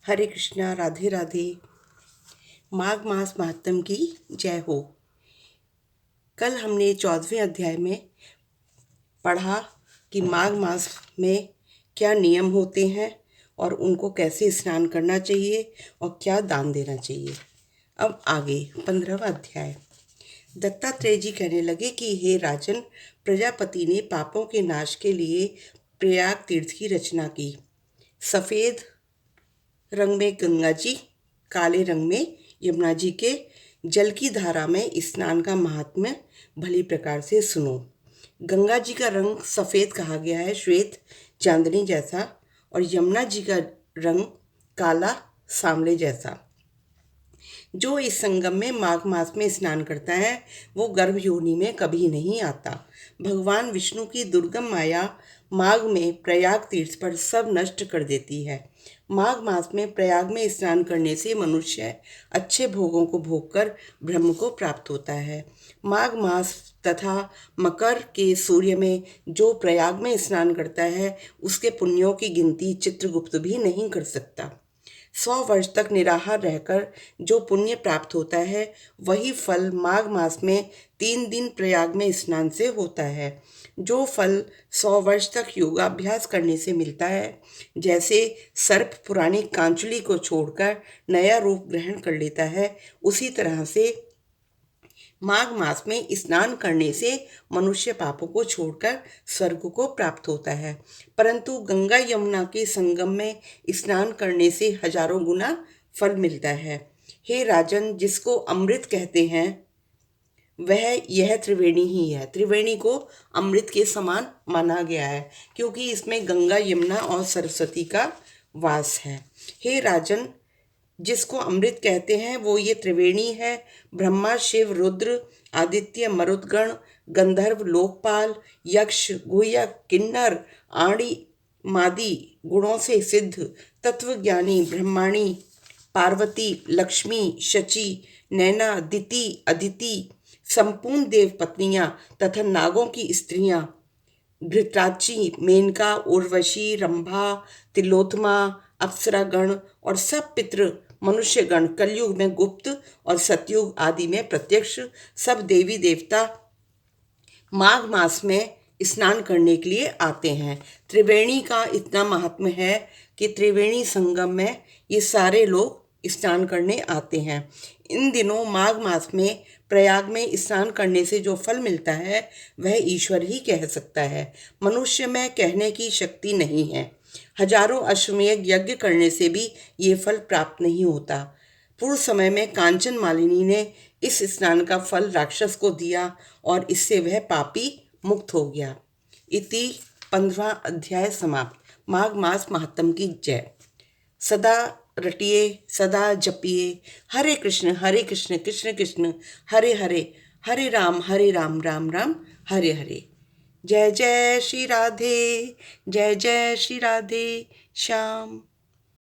हरे कृष्णा, राधे राधे। माघ मास महात्म की जय हो। कल हमने 14वें अध्याय में पढ़ा कि माघ मास में क्या नियम होते हैं और उनको कैसे स्नान करना चाहिए और क्या दान देना चाहिए। अब आगे 15वां अध्याय। दत्तात्रेय जी कहने लगे कि हे राजन, प्रजापति ने पापों के नाश के लिए प्रयाग तीर्थ की रचना की। सफ़ेद रंग में गंगा जी, काले रंग में यमुना जी के जल की धारा में स्नान का महात्म्य भली प्रकार से सुनो। गंगा जी का रंग सफ़ेद कहा गया है, श्वेत चांदनी जैसा, और यमुना जी का रंग काला सांवले जैसा। जो इस संगम में माघ मास में स्नान करता है वो गर्भ योनि में कभी नहीं आता। भगवान विष्णु की दुर्गम माया माघ में प्रयाग तीर्थ पर सब नष्ट कर देती है। माघ मास में प्रयाग में स्नान करने से मनुष्य अच्छे भोगों को भोगकर ब्रह्म को प्राप्त होता है। माघ मास तथा मकर के सूर्य में जो प्रयाग में स्नान करता है उसके पुण्यों की गिनती चित्रगुप्त भी नहीं कर सकता। 100 वर्ष तक निराहार रहकर जो पुण्य प्राप्त होता है वही फल माघ मास में 3 दिन प्रयाग में स्नान से होता है। जो फल 100 वर्ष तक योगाभ्यास करने से मिलता है, जैसे सर्प पुरानी कांचुली को छोड़कर नया रूप ग्रहण कर लेता है, उसी तरह से माघ मास में स्नान करने से मनुष्य पापों को छोड़कर स्वर्ग को प्राप्त होता है। परंतु गंगा यमुना के संगम में स्नान करने से हजारों गुना फल मिलता है। हे राजन, जिसको अमृत कहते हैं वह यह त्रिवेणी ही है। त्रिवेणी को अमृत के समान माना गया है क्योंकि इसमें गंगा यमुना और सरस्वती का वास है। हे राजन, जिसको अमृत कहते हैं वो ये त्रिवेणी है। ब्रह्मा, शिव, रुद्र, आदित्य, मरुदगण, गंधर्व, लोकपाल, यक्ष, गुह्यक, किन्नर, आणी, मादी गुणों से सिद्ध तत्वज्ञानी ब्रह्माणी, पार्वती, लक्ष्मी, शची, नैना, दिति, अदिति, संपूर्ण देव पत्नियां तथा नागों की स्त्रियां, घृताची, मेनका, उर्वशी, रंभा, तिलोत्तमा, अप्सरागण और सब पितृ मनुष्यगण, कलयुग में गुप्त और सतयुग आदि में प्रत्यक्ष सब देवी देवता माघ मास में स्नान करने के लिए आते हैं। त्रिवेणी का इतना महात्म्य है कि त्रिवेणी संगम में ये सारे लोग स्नान करने आते हैं। इन दिनों माघ मास में प्रयाग में स्नान करने से जो फल मिलता है वह ईश्वर ही कह सकता है। मनुष्य में कहने की शक्ति नहीं है। हजारों अश्वमेध यज्ञ करने से भी ये फल प्राप्त नहीं होता। पूर्व समय में कांचन मालिनी ने इस स्नान का फल राक्षस को दिया और इससे वह पापी मुक्त हो गया। इति 15वां अध्याय समाप्त। माघ मास महात्म की जय। सदा रटिए, सदा जपिए हरे कृष्ण कृष्ण कृष्ण हरे हरे, हरे राम राम राम हरे हरे। जय जय श्री राधे, जय जय श्री राधे श्याम।